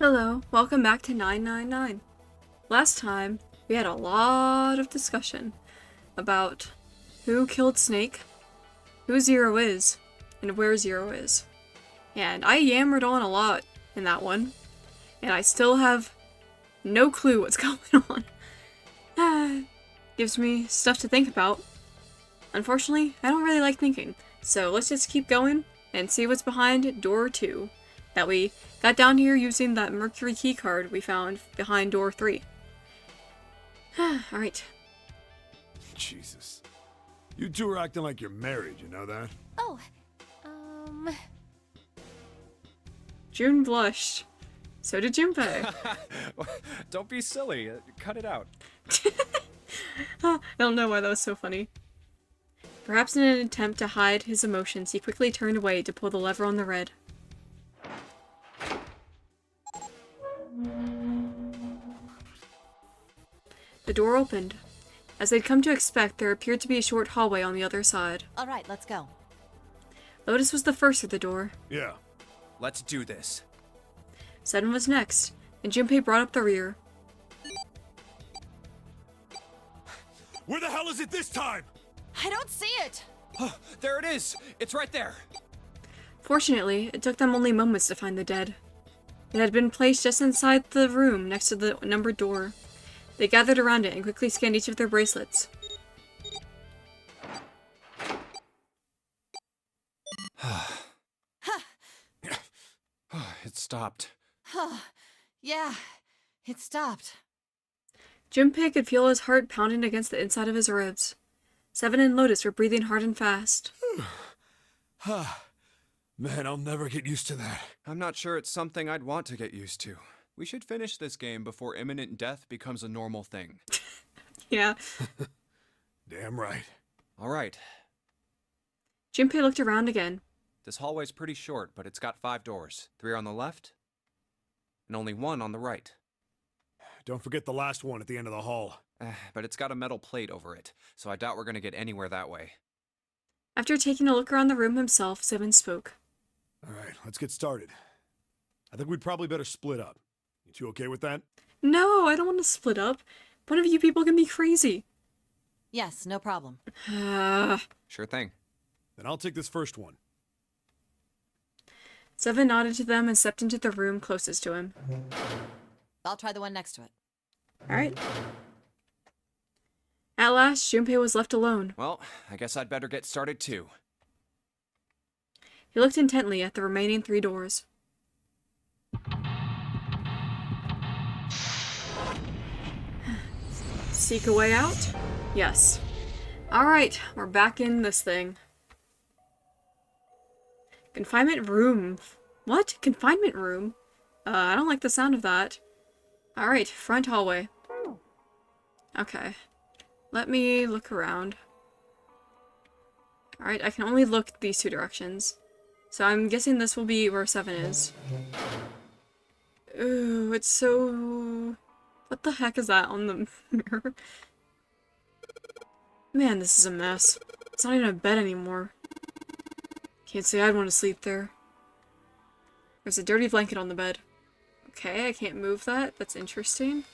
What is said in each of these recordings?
Hello, welcome back to 999. Last time, we had a lot of discussion about who killed Snake, who Zero is, and where Zero is. And I yammered on a lot in that one, and I still have no clue what's going on. Gives me stuff to think about. Unfortunately, I don't really like thinking, so let's just keep going and see what's behind door 2 that we got down here using that Mercury keycard we found behind door 3. Alright. Jesus. You two are acting like you're married, you know that? Oh, June blushed. So did Junpei. Don't be silly. Cut it out. I don't know why that was so funny. Perhaps in an attempt to hide his emotions, he quickly turned away to pull the lever on the red. The door opened. As they'd come to expect, there appeared to be a short hallway on the other side. all right, let's go. Lotus was the first at the door. Yeah. Let's do this. Seven was next, and Junpei brought up the rear. Where the hell is it this time? I don't see it. There it is. It's right there. Fortunately, it took them only moments to find the dead. It had been placed just inside the room next to the numbered door. They gathered around it and quickly scanned each of their bracelets. It stopped. Yeah, it stopped. Junpei could feel his heart pounding against the inside of his ribs. Seven and Lotus were breathing hard and fast. Man, I'll never get used to that. I'm not sure it's something I'd want to get used to. We should finish this game before imminent death becomes a normal thing. Yeah. Damn right. All right. Junpei looked around again. This hallway's pretty short, but it's got 5 doors. 3 on the left, and only 1 on the right. Don't forget the last one at the end of the hall. But it's got a metal plate over it, so I doubt we're gonna get anywhere that way. After taking a look around the room himself, Seven spoke. All right, let's get started. I think we'd probably better split up. You two okay with that? No, I don't want to split up. One of you people can be crazy. Yes, no problem. Sure thing. Then I'll take this first one. Seven nodded to them and stepped into the room closest to him. I'll try the one next to it. Alright. At last, Junpei was left alone. Well, I guess I'd better get started too. He looked intently at the remaining 3 doors. Seek a way out? Yes. Alright, we're back in this thing. Confinement room. What? Confinement room? I don't like the sound of that. Alright, front hallway. Okay. Let me look around. Alright, I can only look these 2 directions. So I'm guessing this will be where 7 is. Ooh, it's so... What the heck is that on the mirror? Man, this is a mess. It's not even a bed anymore. Can't say I'd want to sleep there. There's a dirty blanket on the bed. Okay, I can't move that. That's interesting.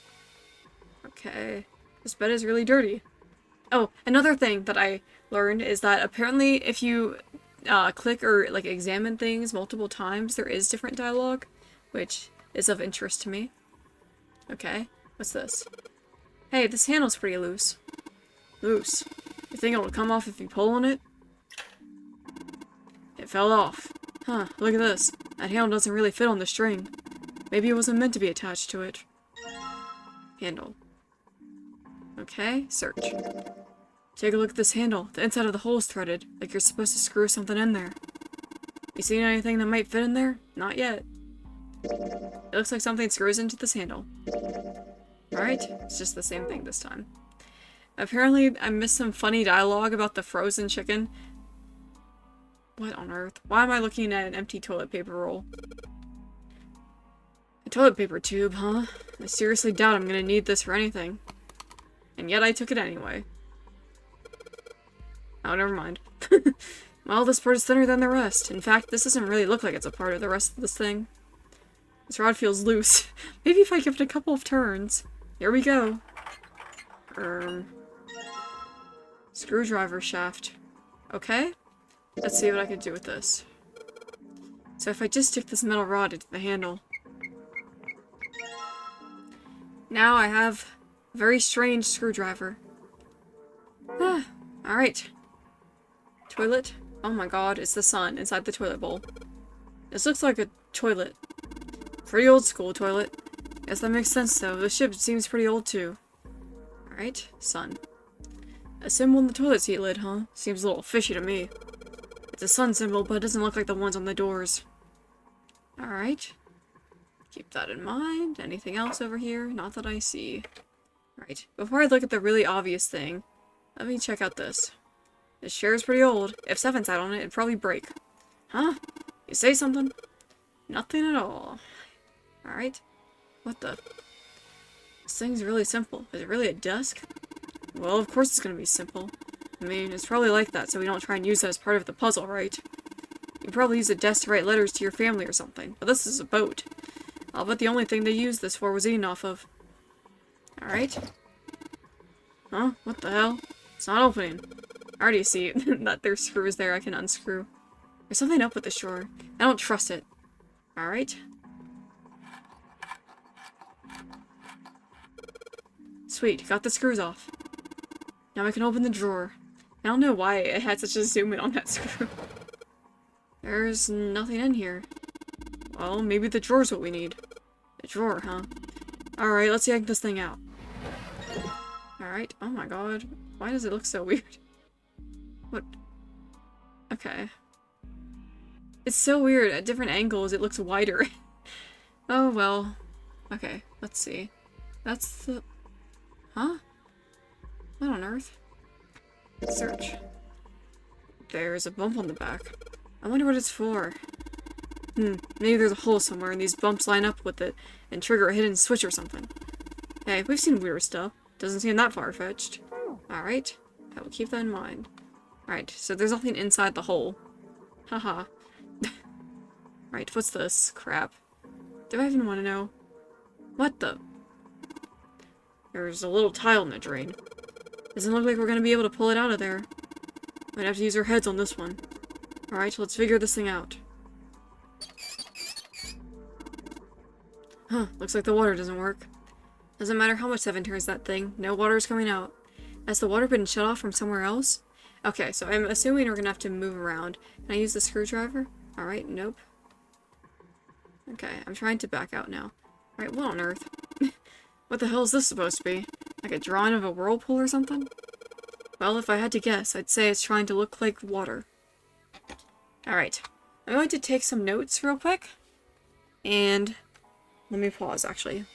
Okay. This bed is really dirty. Oh, another thing that I learned is that apparently if you click or like examine things multiple times, there is different dialogue, which is of interest to me. Okay, what's this? Hey, this handle's pretty loose. Loose. You think it'll come off if you pull on it? It fell off. Huh, look at this. That handle doesn't really fit on the string. Maybe it wasn't meant to be attached to it. Handle. Okay, search. Take a look at this handle. The inside of the hole is threaded, like you're supposed to screw something in there. You seen anything that might fit in there? Not yet. It looks like something screws into this handle. Alright, it's just the same thing this time. Apparently, I missed some funny dialogue about the frozen chicken. What on earth? Why am I looking at an empty toilet paper roll? A toilet paper tube, huh? I seriously doubt I'm gonna need this for anything. And yet I took it anyway. Oh, never mind. Well, this part is thinner than the rest. In fact, this doesn't really look like it's a part of the rest of this thing. This rod feels loose. Maybe if I give it a couple of turns. Here we go. Screwdriver shaft. Okay. Let's see what I can do with this. So if I just stick this metal rod into the handle. Now I have a very strange screwdriver. Ah, alright. Toilet? Oh my god, it's the sun inside the toilet bowl. This looks like a toilet. Pretty old school toilet. Guess that makes sense though. The ship seems pretty old too. Alright, sun. A symbol in the toilet seat lid, huh? Seems a little fishy to me. It's a sun symbol, but it doesn't look like the ones on the doors. Alright. Keep that in mind. Anything else over here? Not that I see. Right. Before I look at the really obvious thing, let me check out this. This chair is pretty old. If 7 sat on it, it'd probably break. Huh? You say something? Nothing at all. Alright. What the? This thing's really simple. Is it really a desk? Well, of course it's gonna be simple. I mean, it's probably like that, so we don't try and use it as part of the puzzle, right? You probably use a desk to write letters to your family or something, but this is a boat. I'll bet the only thing they used this for was eating off of. Alright. Huh? What the hell? It's not opening. I already see that there's screws there I can unscrew. There's something up with this drawer. I don't trust it. Alright. Sweet, got the screws off. Now I can open the drawer. I don't know why it had such a zoom in on that screw. There's nothing in here. Well, maybe the drawer's what we need. The drawer, huh? Alright, let's yank this thing out. Alright, oh my god. Why does it look so weird? What? Okay. It's so weird. At different angles, it looks wider. Oh, well. Okay, let's see. That's the... Huh? What on earth? Search. There's a bump on the back. I wonder what it's for. Maybe there's a hole somewhere and these bumps line up with it and trigger a hidden switch or something. Hey, we've seen weird stuff. Doesn't seem that far-fetched. Alright, I will keep that in mind. Alright, so there's nothing inside the hole. Haha. Right, what's this? Crap. Do I even want to know? What the? There's a little tile in the drain. Doesn't look like we're gonna be able to pull it out of there. Might have to use our heads on this one. Alright, let's figure this thing out. Huh, looks like the water doesn't work. Doesn't matter how much 7 turns that thing, no water is coming out. Has the water been shut off from somewhere else? Okay, so I'm assuming we're gonna have to move around. Can I use the screwdriver? Alright, nope. Okay, I'm trying to back out now. Alright, what on earth? What the hell is this supposed to be? Like a drawing of a whirlpool or something? Well, if I had to guess, I'd say it's trying to look like water. Alright, I'm going to take some notes real quick. And let me pause, actually.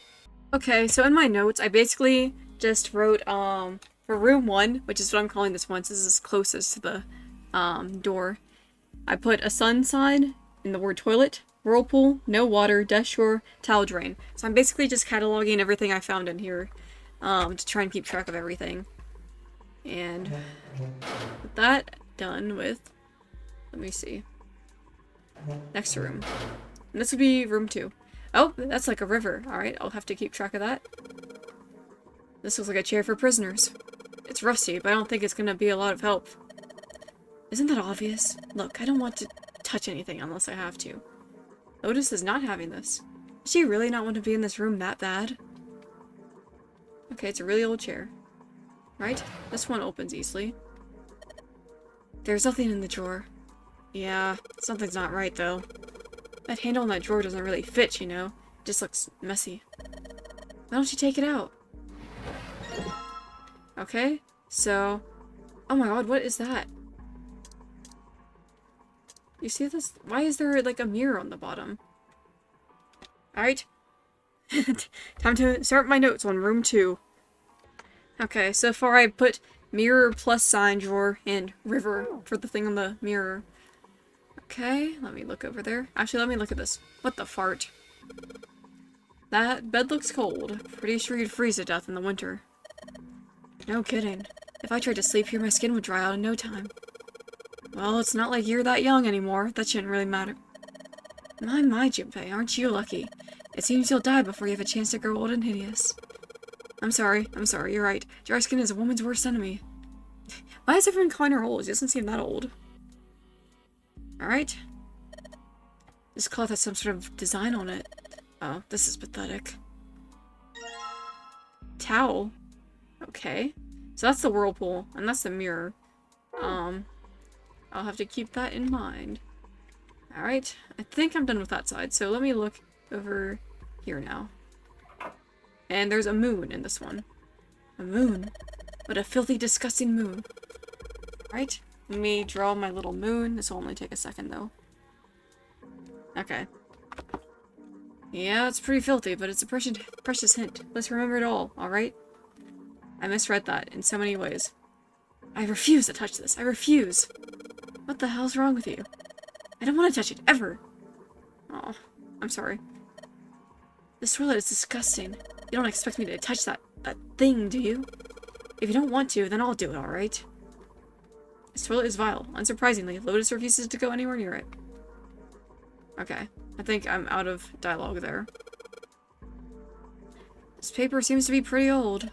Okay, so in my notes, I basically just wrote, for room 1, which is what I'm calling this one, since this is closest to the, door. I put a sun sign in the word toilet, whirlpool, no water, desk drawer, towel drain. So I'm basically just cataloging everything I found in here, to try and keep track of everything. And with that done with, let me see. Next room. And this would be room 2. Oh, that's like a river. Alright, I'll have to keep track of that. This looks like a chair for prisoners. It's rusty, but I don't think it's gonna be a lot of help. Isn't that obvious? Look, I don't want to touch anything unless I have to. Lotus is not having this. Does she really not want to be in this room that bad? Okay, it's a really old chair. Right? This one opens easily. There's nothing in the drawer. Yeah, something's not right though. That handle on that drawer doesn't really fit, you know? It just looks messy. Why don't you take it out? Okay, so... Oh my god, what is that? You see this? Why is there, like, a mirror on the bottom? Alright. Time to start my notes on room 2. Okay, so far I put mirror plus sign drawer and river for the thing on the mirror. Okay, let me look over there. Actually, let me look at this. What the fart? That bed looks cold. Pretty sure you'd freeze to death in the winter. No kidding. If I tried to sleep here, my skin would dry out in no time. Well, it's not like you're that young anymore. That shouldn't really matter. My, Junpei, aren't you lucky? It seems you'll die before you have a chance to grow old and hideous. I'm sorry, you're right. Dry skin is a woman's worst enemy. Why is everyone calling her old? She doesn't seem that old. Alright. This cloth has some sort of design on it. Oh, this is pathetic. Towel. Okay. So that's the whirlpool, and that's the mirror. I'll have to keep that in mind. Alright, I think I'm done with that side, so let me look over here now. And there's a moon in this one. A moon? What a filthy, disgusting moon. Right? Let me draw my little moon. This will only take a second, though. Okay. Yeah, it's pretty filthy, but it's a precious hint. Let's remember it all, alright? I misread that in so many ways. I refuse to touch this. I refuse. What the hell's wrong with you? I don't want to touch it, ever. Oh, I'm sorry. This toilet is disgusting. You don't expect me to touch that thing, do you? If you don't want to, then I'll do it, alright? This toilet is vile. Unsurprisingly, Lotus refuses to go anywhere near it. Okay. I think I'm out of dialogue there. This paper seems to be pretty old.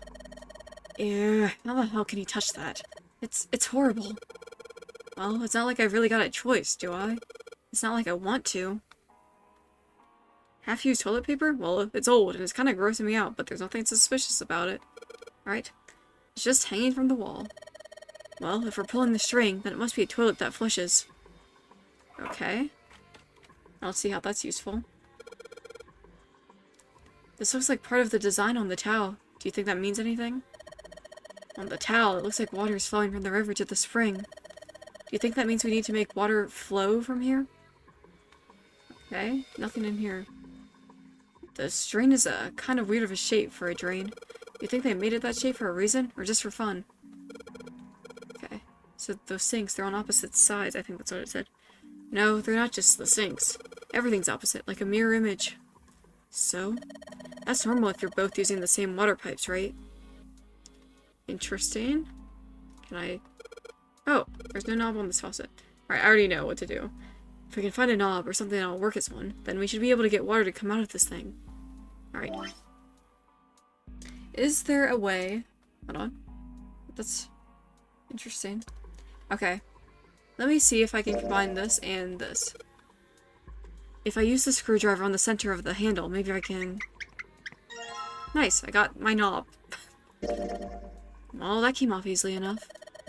Ew, how the hell can he touch that? It's horrible. Well, it's not like I've really got a choice, do I? It's not like I want to. Half-used toilet paper? Well, it's old and it's kind of grossing me out, but there's nothing suspicious about it. Alright. It's just hanging from the wall. Well, if we're pulling the string, then it must be a toilet that flushes. Okay. I'll see how that's useful. This looks like part of the design on the towel. Do you think that means anything? On the towel, it looks like water is flowing from the river to the spring. Do you think that means we need to make water flow from here? Okay, nothing in here. The drain is a kind of weird of a shape for a drain. Do you think they made it that shape for a reason, or just for fun? Okay, so those sinks, they're on opposite sides, I think that's what it said. No, they're not just the sinks. Everything's opposite, like a mirror image. So? That's normal if you're both using the same water pipes, right? Interesting. Can I... Oh, there's no knob on this faucet. Alright, I already know what to do. If we can find a knob or something that'll work as one, then we should be able to get water to come out of this thing. Alright. Is there a way... Hold on. That's interesting. Okay. Let me see if I can combine this and this. If I use the screwdriver on the center of the handle, maybe I can... Nice, I got my knob. Well, that came off easily enough.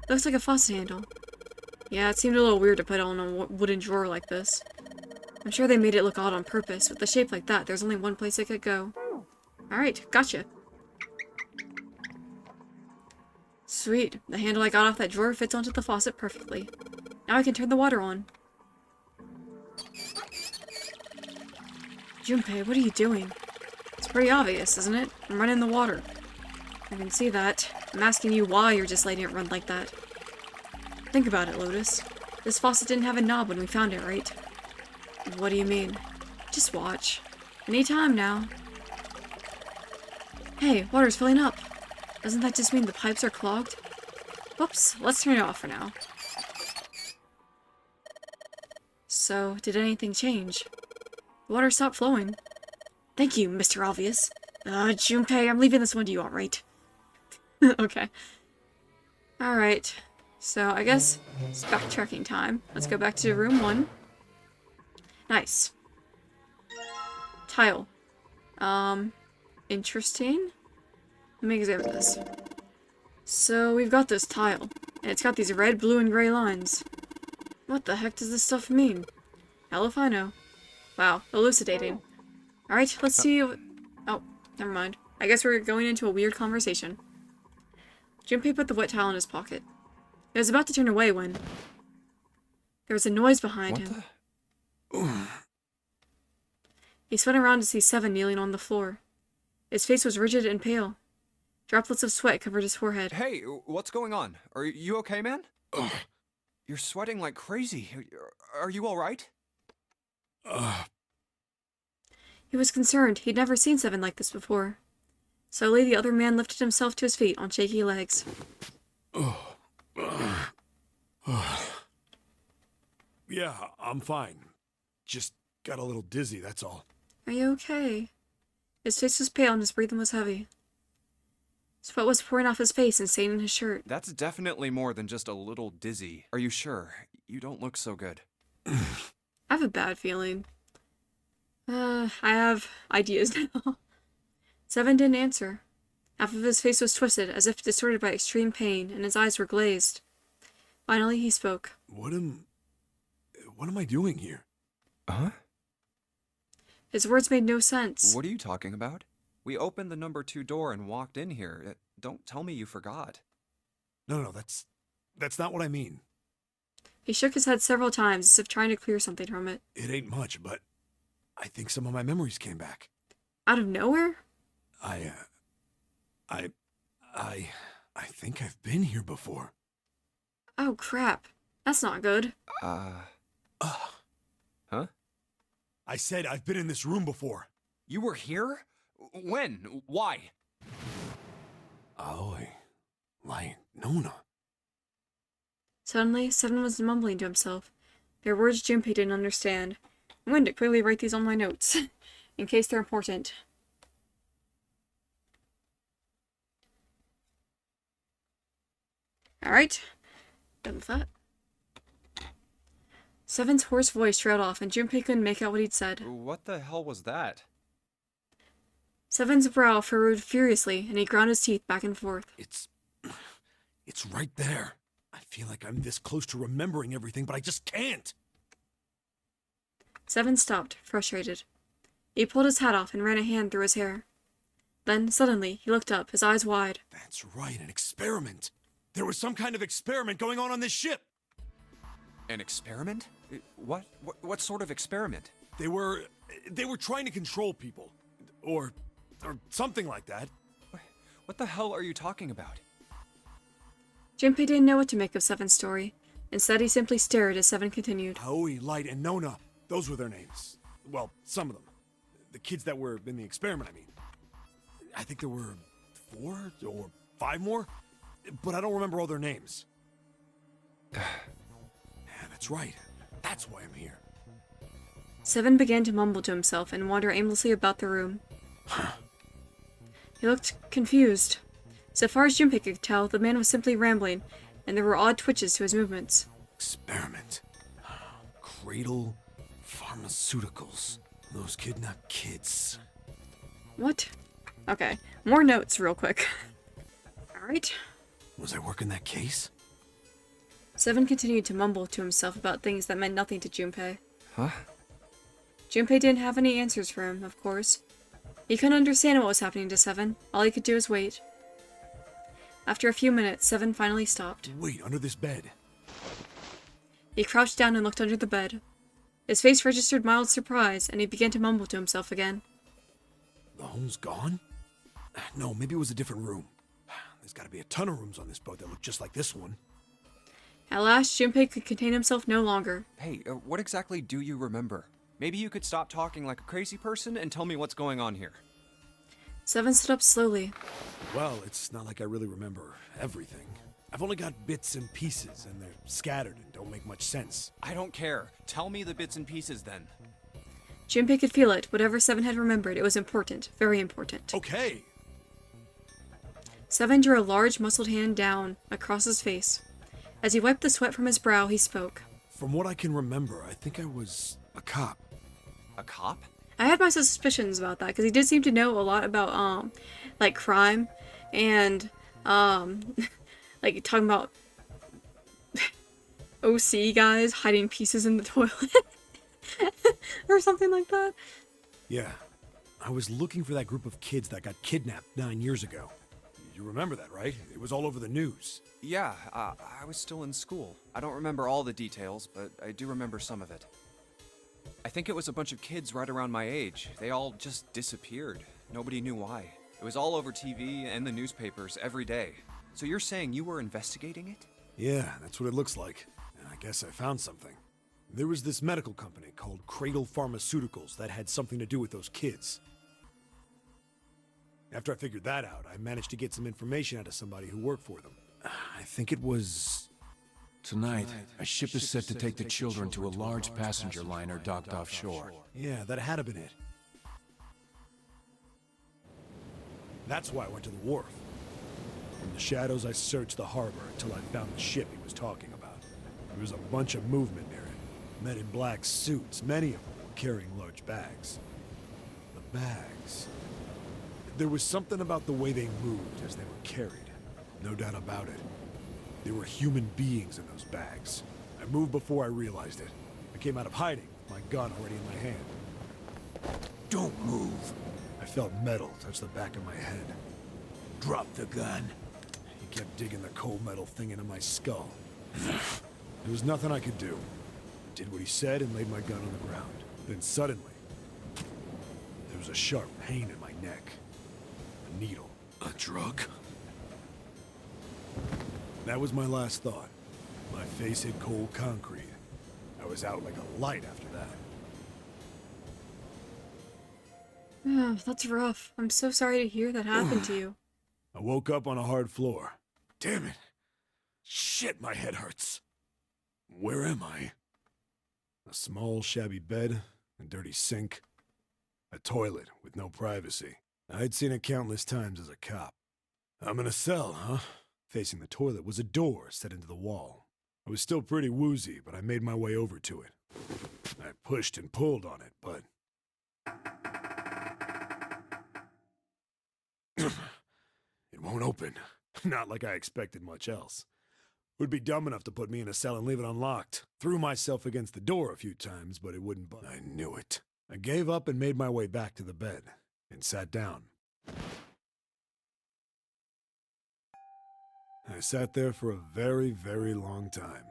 Looks like a faucet handle. Yeah, it seemed a little weird to put on a wooden drawer like this. I'm sure they made it look odd on purpose. With a shape like that, there's only one place it could go. Alright, gotcha. Sweet. The handle I got off that drawer fits onto the faucet perfectly. Now I can turn the water on. Junpei, what are you doing? It's pretty obvious, isn't it? I'm running the water. I can see that. I'm asking you why you're just letting it run like that. Think about it, Lotus. This faucet didn't have a knob when we found it, right? What do you mean? Just watch. Any time now. Hey, water's filling up. Doesn't that just mean the pipes are clogged? Whoops, let's turn it off for now. So, did anything change? The water stopped flowing. Thank you, Mr. Obvious. Junpei, I'm leaving this one to you, alright? Okay. Alright. So, I guess it's backtracking time. Let's go back to room 1. Nice. Tile. Interesting. Let me examine this. So, we've got this tile. And it's got these red, blue, and gray lines. What the heck does this stuff mean? Hell if I know. Wow, elucidating. Alright, let's see... Oh, never mind. I guess we're going into a weird conversation. Junpei put the wet towel in his pocket. He was about to turn away when... There was a noise behind him. He spun around to see Seven kneeling on the floor. His face was rigid and pale. Droplets of sweat covered his forehead. Hey, what's going on? Are you okay, man? You're sweating like crazy. Are you alright? He was concerned. He'd never seen Seven like this before. Slowly, the other man lifted himself to his feet on shaky legs. Yeah, I'm fine. Just got a little dizzy, that's all. Are you okay? His face was pale and his breathing was heavy. Sweat was pouring off his face and staining his shirt. That's definitely more than just a little dizzy. Are you sure? You don't look so good. I have a bad feeling. I have ideas now. Seven didn't answer. Half of his face was twisted, as if distorted by extreme pain, and his eyes were glazed. Finally, he spoke. What am I doing here? Huh? His words made no sense. What are you talking about? We opened the number 2 door and walked in here. Don't tell me you forgot. No, that's not what I mean. He shook his head several times, as if trying to clear something from it. It ain't much, but I think some of my memories came back. Out of nowhere? I think I've been here before. Oh, crap. That's not good. Huh? I said I've been in this room before. You were here? When? Why? Aoi, like Nona. Suddenly, Seven was mumbling to himself. Their words Junpei didn't understand. I'm going to quickly write these on my notes, in case they're important. Alright. Done with that. Seven's hoarse voice trailed off, and Junpei couldn't make out what he'd said. What the hell was that? Seven's brow furrowed furiously, and he ground his teeth back and forth. It's right there. I feel like I'm this close to remembering everything, but I just can't. Seven stopped, frustrated. He pulled his hat off and ran a hand through his hair. Then, suddenly, he looked up, his eyes wide. That's right, an experiment. There was some kind of experiment going on this ship. An experiment? What sort of experiment? They were trying to control people. Or something like that. What the hell are you talking about? Junpei didn't know what to make of Seven's story. Instead, he simply stared as Seven continued. Aoi, Light, and Nona. Those were their names. Well, some of them. The kids that were in the experiment, I mean. I think there were 4 or 5 more, but I don't remember all their names. Yeah, that's right. That's why I'm here. Seven began to mumble to himself and wander aimlessly about the room. He looked confused. So far as Junpei could tell, the man was simply rambling, and there were odd twitches to his movements. Experiment. Cradle Pharmaceuticals. Those kidnapped kids. What? Okay, more notes real quick. Alright. Was I working that case? Seven continued to mumble to himself about things that meant nothing to Junpei. Huh? Junpei didn't have any answers for him, of course. He couldn't understand what was happening to Seven. All he could do was wait. After a few minutes, Seven finally stopped. Wait, under this bed. He crouched down and looked under the bed. His face registered mild surprise, and he began to mumble to himself again. The home's gone? No, maybe it was a different room. There's gotta be a ton of rooms on this boat that look just like this one. At last, Junpei could contain himself no longer. Hey, what exactly do you remember? Maybe you could stop talking like a crazy person and tell me what's going on here. Seven stood up slowly. Well, it's not like I really remember everything. I've only got bits and pieces, and they're scattered and don't make much sense. I don't care. Tell me the bits and pieces then. Junpei could feel it. Whatever Seven had remembered, it was important. Very important. Okay. Seven drew a large, muscled hand down across his face. As he wiped the sweat from his brow, he spoke. From what I can remember, I think I was a cop. A cop? I had my suspicions about that, because he did seem to know a lot about, like, crime, and, like, talking about OC guys hiding pieces in the toilet. Or something like that. Yeah. I was looking for that group of kids that got kidnapped 9 years ago. You remember that, right? It was all over the news. Yeah, I was still in school. I don't remember all the details, but I do remember some of it. I think it was a bunch of kids right around my age. They all just disappeared. Nobody knew why. It was all over TV and the newspapers every day. So you're saying you were investigating it? Yeah, that's what it looks like. I guess I found something. There was this medical company called Cradle Pharmaceuticals that had something to do with those kids. After I figured that out, I managed to get some information out of somebody who worked for them. I think it was... Tonight, a ship is set to take the children to a large passenger liner docked offshore. Yeah, that had been it. That's why I went to the wharf. In the shadows, I searched the harbor until I found the ship he was talking about. There was a bunch of movement near it. Men in black suits, many of them carrying large bags. The bags. There was something about the way they moved as they were carried. No doubt about it. There were human beings in those bags. I moved before I realized it. I came out of hiding with my gun already in my hand. Don't move. I felt metal touch the back of my head. Drop the gun. He kept digging the cold metal thing into my skull. There was nothing I could do. I did what he said and laid my gun on the ground. Then suddenly, there was a sharp pain in my neck. A needle. A drug? That was my last thought. My face hit cold concrete. I was out like a light after that. Oh, that's rough. I'm so sorry to hear that happened to you. I woke up on a hard floor. Damn it. Shit, my head hurts. Where am I? A small, shabby bed, a dirty sink, a toilet with no privacy. I'd seen it countless times as a cop. I'm in a cell, huh? Facing the toilet was a door set into the wall. I was still pretty woozy, but I made my way over to it. I pushed and pulled on it, but... it won't open. Not like I expected much else. Would be dumb enough to put me in a cell and leave it unlocked. Threw myself against the door a few times, but it wouldn't budge. I knew it. I gave up and made my way back to the bed, and sat down. I sat there for a very, very long time.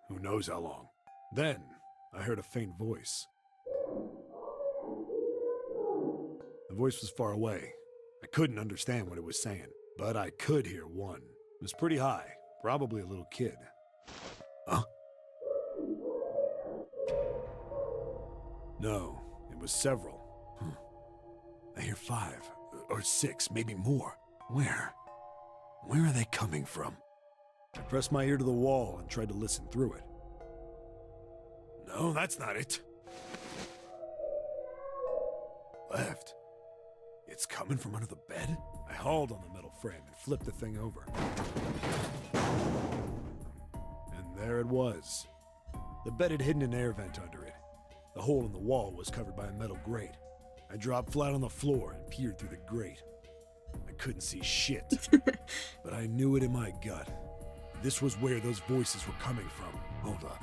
Who knows how long. Then, I heard a faint voice. The voice was far away. I couldn't understand what it was saying, but I could hear one. It was pretty high, probably a little kid. Huh? No, it was several. I hear 5, or 6, maybe more. Where? Where are they coming from? I pressed my ear to the wall and tried to listen through it. No, that's not it. Left. It's coming from under the bed? I hauled on the metal frame and flipped the thing over. And there it was. The bed had hidden an air vent under it. The hole in the wall was covered by a metal grate. I dropped flat on the floor and peered through the grate. I couldn't see shit, but I knew it in my gut. This was where those voices were coming from. Hold up.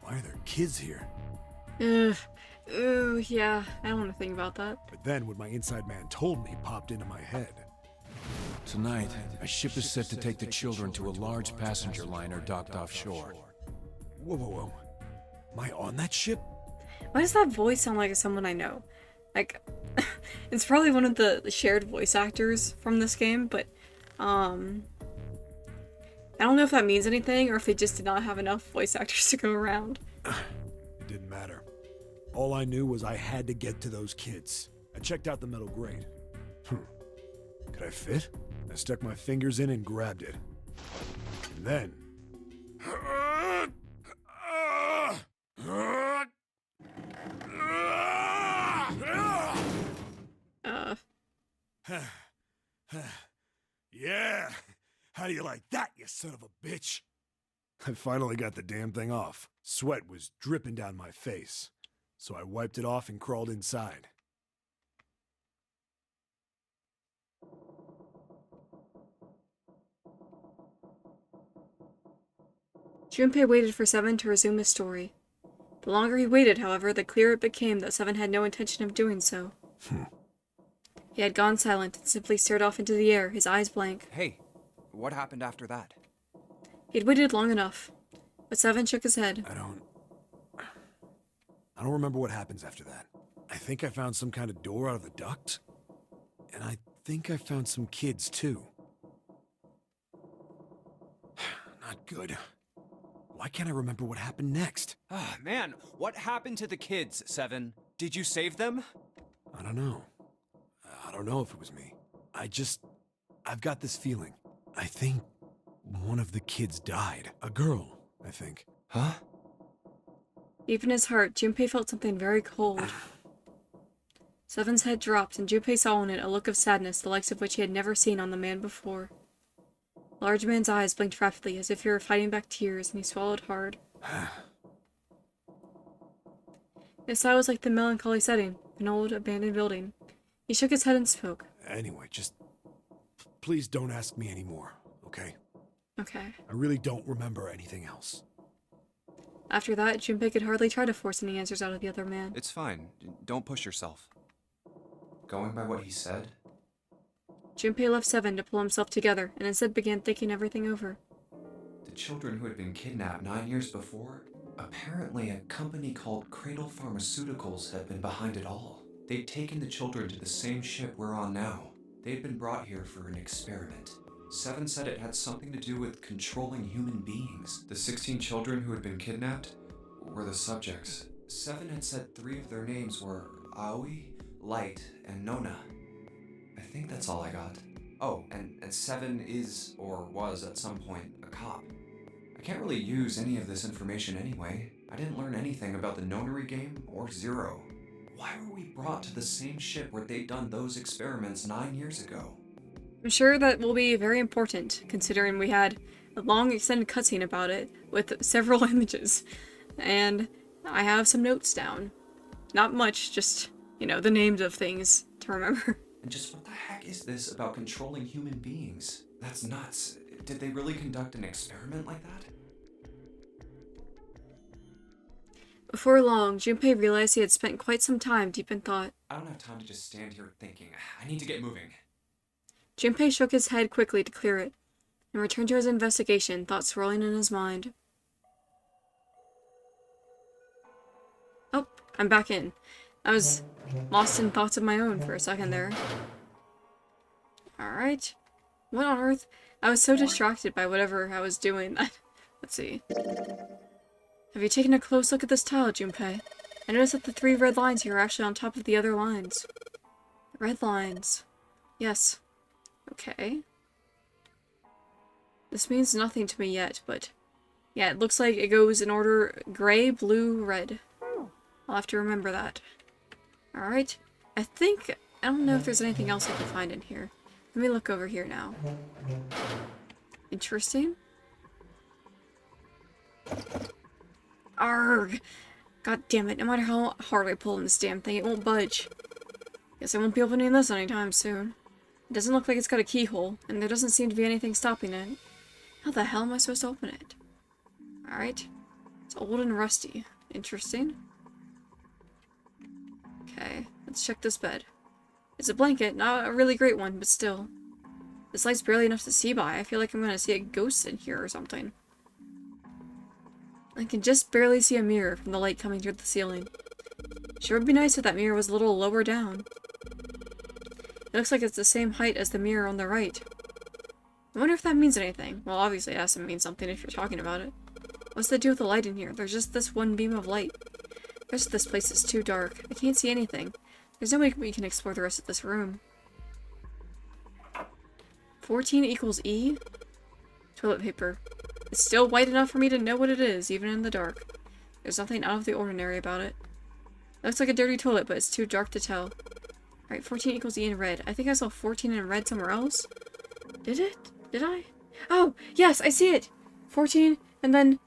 Why are there kids here? Ugh. Ooh, yeah. I don't want to think about that. But then what my inside man told me popped into my head. Tonight, a ship is set to take the children to a large passenger liner docked offshore. Whoa, whoa, whoa. Am I on that ship? Why does that voice sound like someone I know? Like, it's probably one of the shared voice actors from this game, but, I don't know if that means anything or if they just did not have enough voice actors to go around. It didn't matter. All I knew was I had to get to those kids. I checked out the metal grate. Could I fit? I stuck my fingers in and grabbed it. And then... Yeah! How do you like that, you son of a bitch? I finally got the damn thing off. Sweat was dripping down my face, so I wiped it off and crawled inside. Junpei waited for Seven to resume his story. The longer he waited, however, the clearer it became that Seven had no intention of doing so. He had gone silent and simply stared off into the air, his eyes blank. Hey, what happened after that? He had waited long enough, but Seven shook his head. I don't remember what happens after that. I think I found some kind of door out of the duct. And I think I found some kids, too. Not good. Why can't I remember what happened next? Ah, man, what happened to the kids, Seven? Did you save them? I don't know. I don't know if it was me. I've got this feeling. I think one of the kids died. A girl, I think. Huh? Deep in his heart, Junpei felt something very cold. Seven's head dropped, and Junpei saw in it a look of sadness, the likes of which he had never seen on the man before. The large man's eyes blinked rapidly, as if he were fighting back tears, and he swallowed hard. His sigh was like the melancholy setting of an old, abandoned building. He shook his head and spoke. Anyway, just please don't ask me anymore, okay? Okay. I really don't remember anything else. After that, Junpei could hardly try to force any answers out of the other man. It's fine. Don't push yourself. Going by what he said? Junpei left Seven to pull himself together, and instead began thinking everything over. The children who had been kidnapped 9 years before, apparently a company called Cradle Pharmaceuticals had been behind it all. They'd taken the children to the same ship we're on now. They'd been brought here for an experiment. Seven said it had something to do with controlling human beings. The 16 children who had been kidnapped were the subjects. Seven had said 3 of their names were Aoi, Light, and Nona. I think that's all I got. Oh, and Seven is, or was at some point, a cop. I can't really use any of this information anyway. I didn't learn anything about the nonary game or Zero. Why were we brought to the same ship where they'd done those experiments 9 years ago? I'm sure that will be very important, considering we had a long extended cutscene about it, with several images. And I have some notes down. Not much, just, you know, the names of things to remember. And just what the heck is this about controlling human beings? That's nuts. Did they really conduct an experiment like that? Before long, Junpei realized he had spent quite some time deep in thought. I don't have time to just stand here thinking. I need to get moving. Junpei shook his head quickly to clear it, and returned to his investigation, thoughts swirling in his mind. Oh, I'm back in. I was lost in thoughts of my own for a second there. Alright. What on earth? I was so distracted by whatever I was doing. Let's see. Have you taken a close look at this tile, Junpei? I noticed that the 3 red lines here are actually on top of the other lines. Red lines. Yes. Okay. This means nothing to me yet, but yeah, it looks like it goes in order gray, blue, red. I'll have to remember that. Alright. I don't know if there's anything else I can find in here. Let me look over here now. Interesting. Arrgh! God damn it, no matter how hard I pull on this damn thing, it won't budge. Guess I won't be opening this anytime soon. It doesn't look like it's got a keyhole, and there doesn't seem to be anything stopping it. How the hell am I supposed to open it? Alright. It's old and rusty. Interesting. Okay, let's check this bed. It's a blanket, not a really great one, but still. This light's barely enough to see by. I feel like I'm gonna see a ghost in here or something. I can just barely see a mirror from the light coming through the ceiling. Sure would be nice if that mirror was a little lower down. It looks like it's the same height as the mirror on the right. I wonder if that means anything. Well, obviously it has to mean something if you're talking about it. What's the deal with the light in here? There's just this one beam of light. The rest of this place is too dark. I can't see anything. There's no way we can explore the rest of this room. 14 equals E? Toilet paper. It's still white enough for me to know what it is, even in the dark. There's nothing out of the ordinary about it. It looks like a dirty toilet, but it's too dark to tell. Alright, 14 equals E in red. I think I saw 14 in red somewhere else. Did it? Did I? Oh, yes, I see it! 14, and then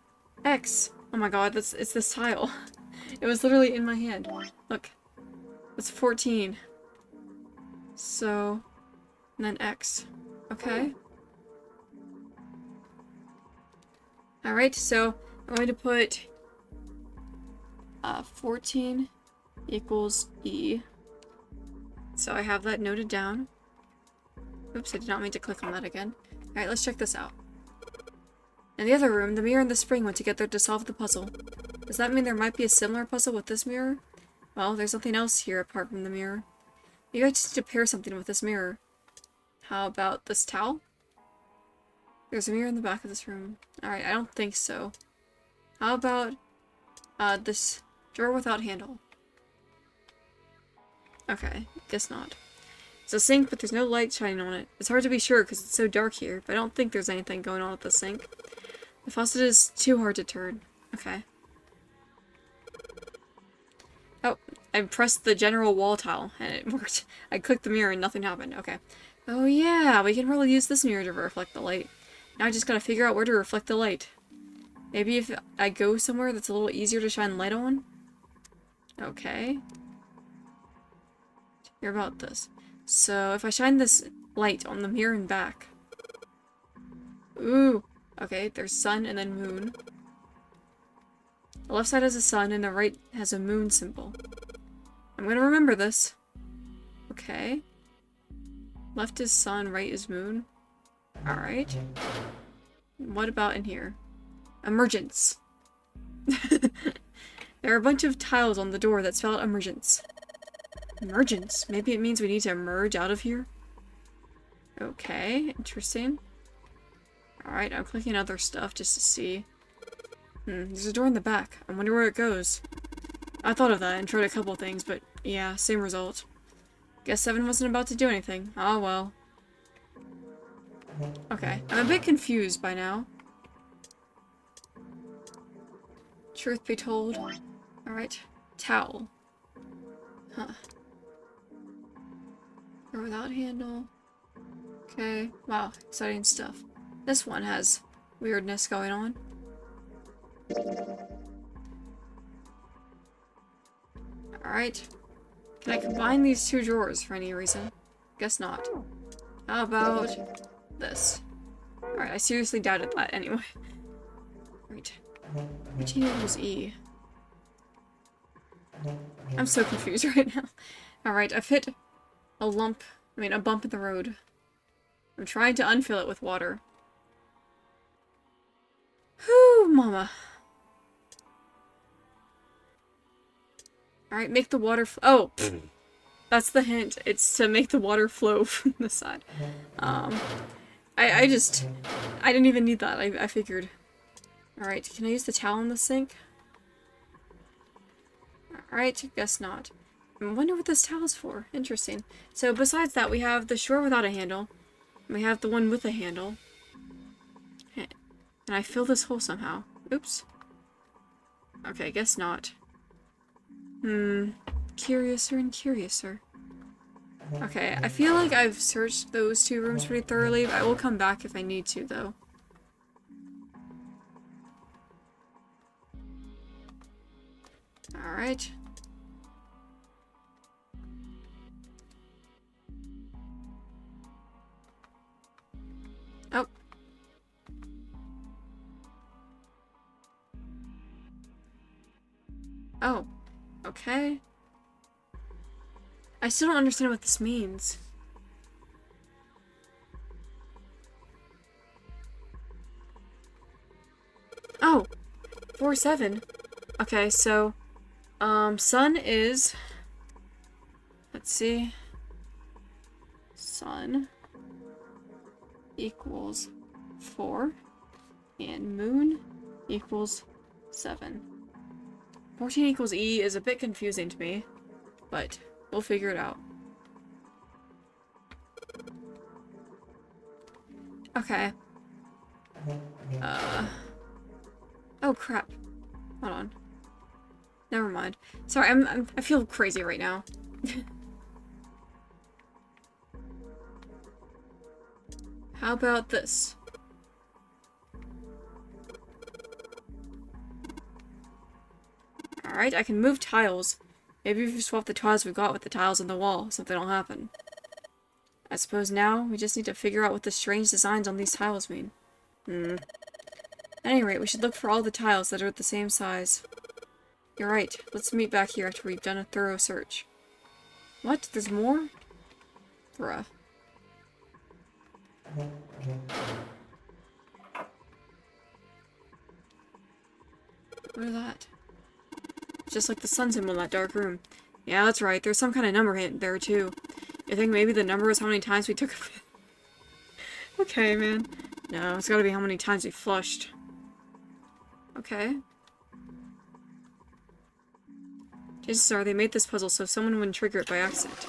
X. Oh my god, it's this tile. It was literally in my hand. Look. It's 14. So, and then X. Okay. Alright, so I'm going to put 14 equals E. So I have that noted down. Oops, I did not mean to click on that again. Alright, let's check this out. In the other room, the mirror and the spring went together to solve the puzzle. Does that mean there might be a similar puzzle with this mirror? Well, there's nothing else here apart from the mirror. Maybe I just need to pair something with this mirror. How about this towel? There's a mirror in the back of this room. Alright, I don't think so. How about this drawer without handle? Okay, guess not. It's a sink, but there's no light shining on it. It's hard to be sure because it's so dark here, but I don't think there's anything going on at the sink. The faucet is too hard to turn. Okay. Oh, I pressed the general wall tile, and it worked. I clicked the mirror and nothing happened. Okay. Oh yeah, we can probably use this mirror to reflect the light. Now I just gotta figure out where to reflect the light. Maybe if I go somewhere that's a little easier to shine light on? Okay. Hear about this. So, if I shine this light on the mirror and back. Ooh. Okay, there's sun and then moon. The left side has a sun and the right has a moon symbol. I'm gonna remember this. Okay. Left is sun, right is moon. Alright. What about in here? Emergence. There are a bunch of tiles on the door that spell out emergence. Emergence? Maybe it means we need to emerge out of here? Okay, interesting. Alright, I'm clicking other stuff just to see. There's a door in the back. I wonder where it goes. I thought of that and tried a couple things, but yeah, same result. Guess 7 wasn't about to do anything. Oh well. Okay, I'm a bit confused by now. Truth be told. Alright, towel. Huh. Or without handle. Okay, wow, exciting stuff. This one has weirdness going on. Alright. Can I combine these two drawers for any reason? Guess not. How about this? Alright, I seriously doubted that anyway. Right. Which equals E? I'm so confused right now. Alright, I've hit a bump in the road. I'm trying to unfill it with water. Whew, mama. Alright, make the water oh! That's the hint. It's to make the water flow from the side. I didn't even need that. I figured. Alright, can I use the towel in the sink? Alright, guess not. I wonder what this towel's for. Interesting. So besides that, we have the drawer without a handle. And we have the one with a handle. And I fill this hole somehow. Oops. Okay, guess not. Curiouser and curiouser. Okay, I feel like I've searched those two rooms pretty thoroughly. I will come back if I need to, though. Alright. Oh. Oh. Okay. I still don't understand what this means. Oh! 4-7. Okay, so... sun is... Let's see... Sun... equals 4. And moon equals 7. 14 equals E is a bit confusing to me, but we'll figure it out. Okay. Oh crap. Hold on. Never mind. Sorry, I feel crazy right now. How about this? Alright, I can move tiles. Maybe if we swap the tiles we got with the tiles on the wall, something will happen. I suppose now we just need to figure out what the strange designs on these tiles mean. At any rate, we should look for all the tiles that are the same size. You're right. Let's meet back here after we've done a thorough search. What? There's more? Bruh. What is that? Just like the sun symbol in that dark room. Yeah, that's right. There's some kind of number hint there, too. You think maybe the number is how many times we took a piss? Okay, man. No, it's gotta be how many times we flushed. Okay. Chances are they made this puzzle so someone wouldn't trigger it by accident.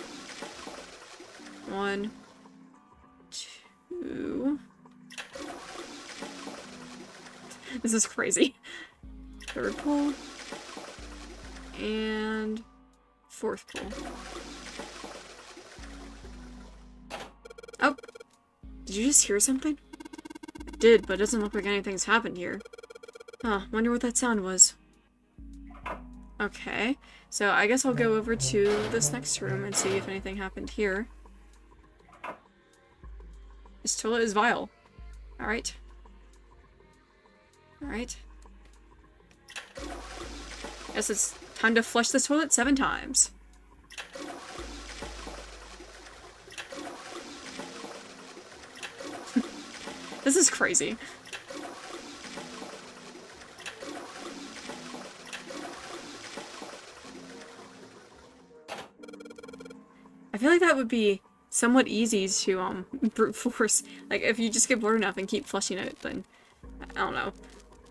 1, 2... This is crazy. Third pull. And fourth pull. Oh! Did you just hear something? I did, but it doesn't look like anything's happened here. Huh, wonder what that sound was. Okay, so I guess I'll go over to this next room and see if anything happened here. This toilet is vile. Alright. Alright. Guess it's time to flush this toilet 7 times. This is crazy. I feel like that would be somewhat easy to brute force. Like if you just get bored enough and keep flushing it, then I don't know.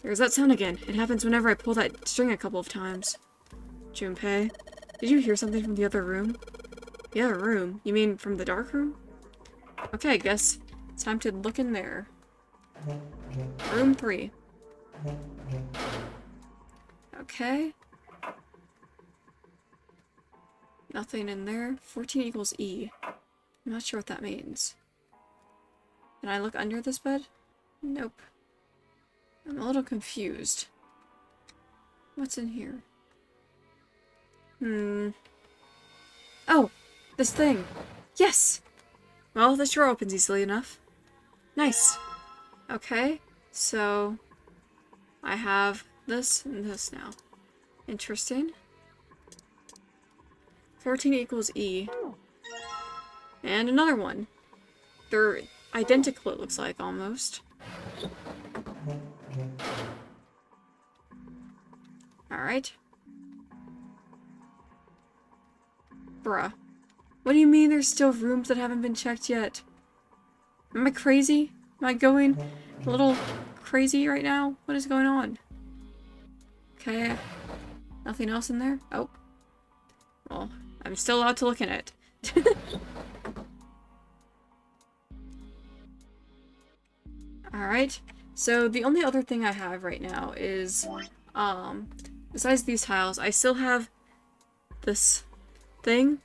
There's that sound again. It happens whenever I pull that string a couple of times. Junpei, did you hear something from the other room? The other room? You mean from the dark room? Okay, I guess it's time to look in there. Room 3. Okay. Nothing in there. 14 equals E. I'm not sure what that means. Can I look under this bed? Nope. I'm a little confused. What's in here? Oh! This thing! Yes! Well, this drawer opens easily enough. Nice! Okay, so I have this and this now. Interesting. 14 equals E. And another one. They're identical, it looks like, almost. Alright. Bruh. What do you mean there's still rooms that haven't been checked yet? Am I crazy? Am I going a little crazy right now? What is going on? Okay. Nothing else in there? Oh. Well, I'm still allowed to look in it. Alright. So the only other thing I have right now is, besides these tiles, I still have this thing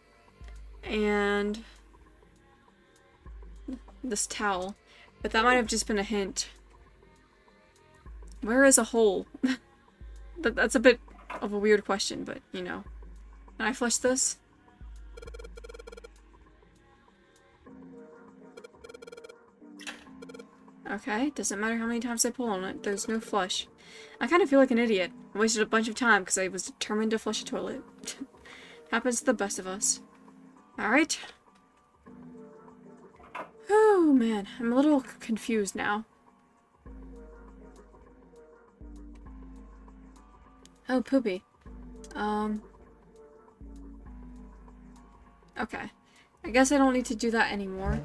and this towel. But that might have just been a hint. Where is a hole? That's a bit of a weird question, but, you know. Can I flush this? Okay, doesn't matter how many times I pull on it, there's no flush. I kind of feel like an idiot. I wasted a bunch of time because I was determined to flush a toilet. Happens to the best of us. Alright. Oh man, I'm a little confused now. Oh, poopy. Okay. I guess I don't need to do that anymore.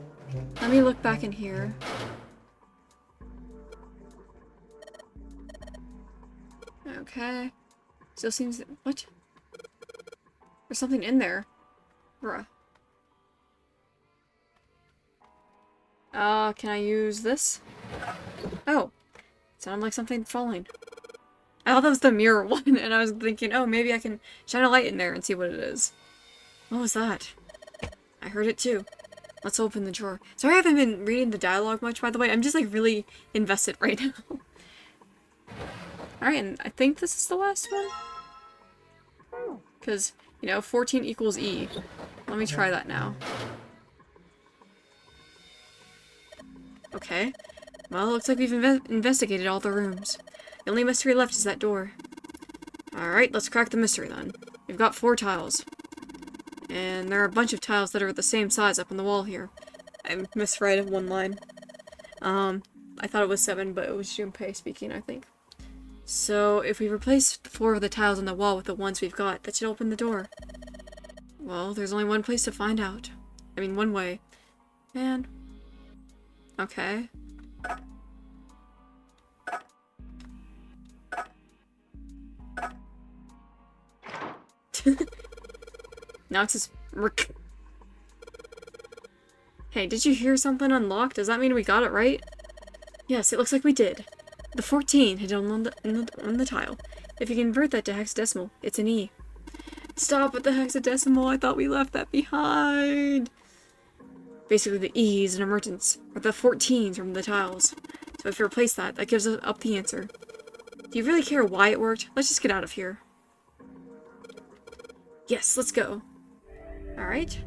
Let me look back in here. Okay. Still seems... What? There's something in there. Bruh. Can I use this? Oh. Sounded like something falling. I thought that was the mirror one, and I was thinking, oh, maybe I can shine a light in there and see what it is. What was that? I heard it too. Let's open the drawer. Sorry I haven't been reading the dialogue much, by the way. I'm just, like, really invested right now. Alright, and I think this is the last one? Because, you know, 14 equals E. Let me try that now. Okay. Well, it looks like we've investigated all the rooms. The only mystery left is that door. Alright, let's crack the mystery then. We've got 4 tiles. And there are a bunch of tiles that are the same size up on the wall here. I misread one line. I thought it was 7, but it was Junpei speaking, I think. So, if we replace 4 of the tiles on the wall with the ones we've got, that should open the door. Well, there's only one place to find out. I mean, one way. Man. Okay. Now it says Rick. Hey, did you hear something unlocked? Does that mean we got it right? Yes, it looks like we did. The 14 hidden on the tile. If you convert that to hexadecimal, it's an E. Stop with the hexadecimal. I thought we left that behind. Basically, the E's in emergence are the 14s from the tiles. So if you replace that, that gives us up the answer. Do you really care why it worked? Let's just get out of here. Yes, let's go. Alright.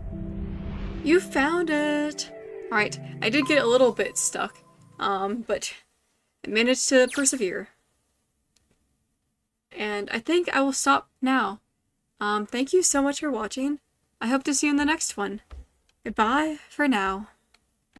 You found it! Alright, I did get a little bit stuck. But I managed to persevere. And I think I will stop now. Thank you so much for watching. I hope to see you in the next one. Goodbye for now.